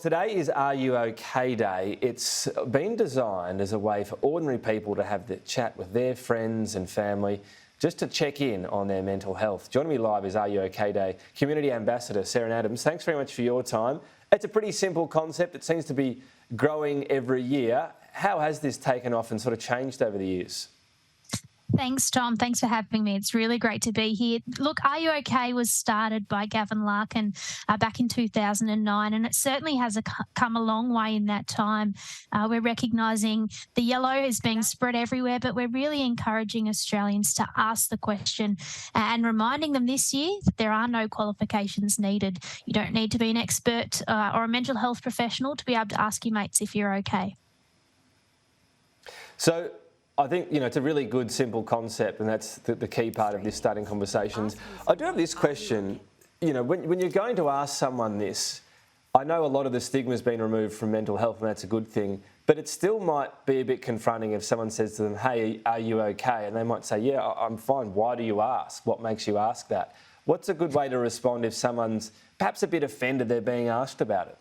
Today is Are You OK Day. It's been designed as a way for ordinary people to have the chat with their friends and family, just to check in on their mental health. Joining me live is Are You OK Day Community Ambassador Seryn Adams. Thanks very much for your time. It's a pretty simple concept. It seems to be growing every year. How has this taken off and sort of changed over the years? Thanks, Tom. Thanks for having me. It's really great to be here. Look, Are You OK was started by Gavin Larkin back in 2009, and it certainly has come a long way in that time. We're recognising the yellow is being spread everywhere, but we're really encouraging Australians to ask the question and reminding them this year that there are no qualifications needed. You don't need to be an expert or a mental health professional to be able to ask your mates if you're okay. So, I think, it's a really good, simple concept, and that's the key part of this starting conversations. I do have this question, when you're going to ask someone this, I know a lot of the stigma has been removed from mental health, and that's a good thing, but it still might be a bit confronting if someone says to them, hey, are you okay? And they might say, yeah, I'm fine. Why do you ask? What makes you ask that? What's a good way to respond if someone's perhaps a bit offended they're being asked about it?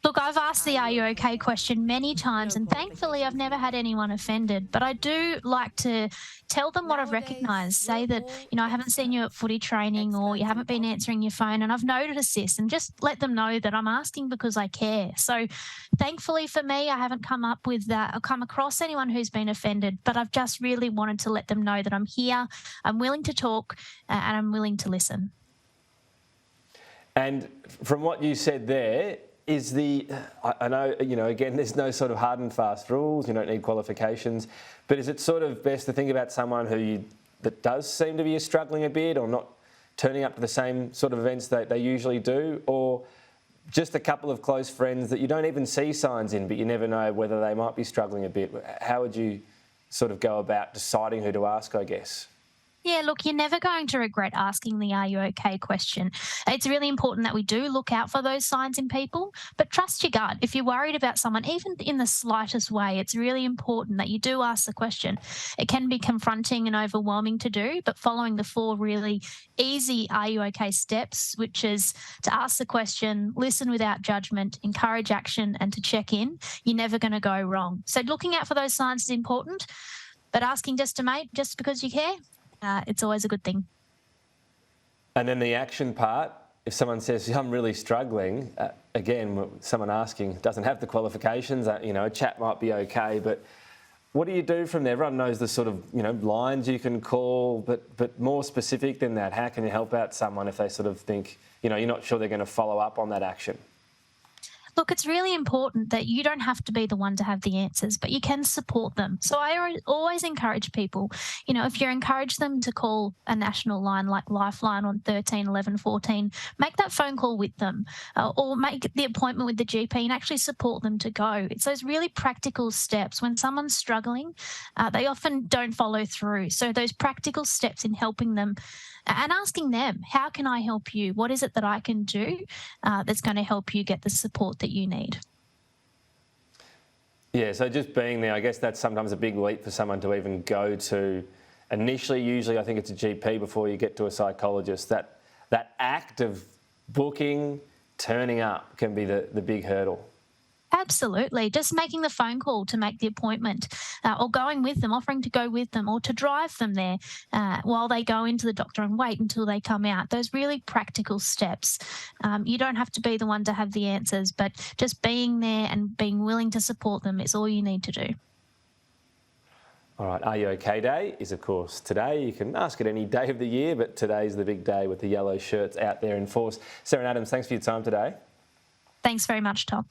Look, I've asked the Are You OK question many times, and thankfully I've never had anyone offended. But I do like to tell them what I've recognised. Say that, I haven't seen you at footy training, or you haven't been answering your phone, and I've noticed this, and just let them know that I'm asking because I care. So thankfully for me, I haven't come up with that or come across anyone who's been offended, but I've just really wanted to let them know that I'm here, I'm willing to talk, and I'm willing to listen. And from what you said there, I know, again, there's no sort of hard and fast rules, you don't need qualifications, but is it sort of best to think about someone that does seem to be struggling a bit or not turning up to the same sort of events that they usually do, or just a couple of close friends that you don't even see signs in, but you never know whether they might be struggling a bit? How would you sort of go about deciding who to ask, I guess? Yeah, look, you're never going to regret asking the Are You OK question. It's really important that we do look out for those signs in people, but trust your gut. If you're worried about someone, even in the slightest way, it's really important that you do ask the question. It can be confronting and overwhelming to do, but following the 4 really easy Are You OK steps, which is to ask the question, listen without judgment, encourage action, and to check in, you're never going to go wrong. So looking out for those signs is important, but asking just a mate, just because you care, it's always a good thing. And then the action part, if someone says, I'm really struggling, again, someone asking doesn't have the qualifications, a chat might be okay, but what do you do from there? Everyone knows the sort of, lines you can call, but more specific than that, how can you help out someone if they sort of think, you're not sure they're going to follow up on that action? Look, it's really important that you don't have to be the one to have the answers, but you can support them. So I always encourage people, if you encourage them to call a national line like Lifeline on 13 11 14, make that phone call with them, or make the appointment with the GP and actually support them to go. It's those really practical steps. When someone's struggling, they often don't follow through. So those practical steps in helping them and asking them, how can I help you? What is it that I can do that's going to help you get the support that you need? Yeah, so just being there, I guess that's sometimes a big leap for someone to even go to. Initially, usually I think it's a GP before you get to a psychologist. That act of booking, turning up can be the big hurdle. Absolutely. Just making the phone call to make the appointment, or going with them, offering to go with them, or to drive them there while they go into the doctor and wait until they come out. Those really practical steps. You don't have to be the one to have the answers, but just being there and being willing to support them is all you need to do. All right, Are You OK Day is, of course, today. You can ask it any day of the year, but today's the big day with the yellow shirts out there in force. Seryn Adams, thanks for your time today. Thanks very much, Tom.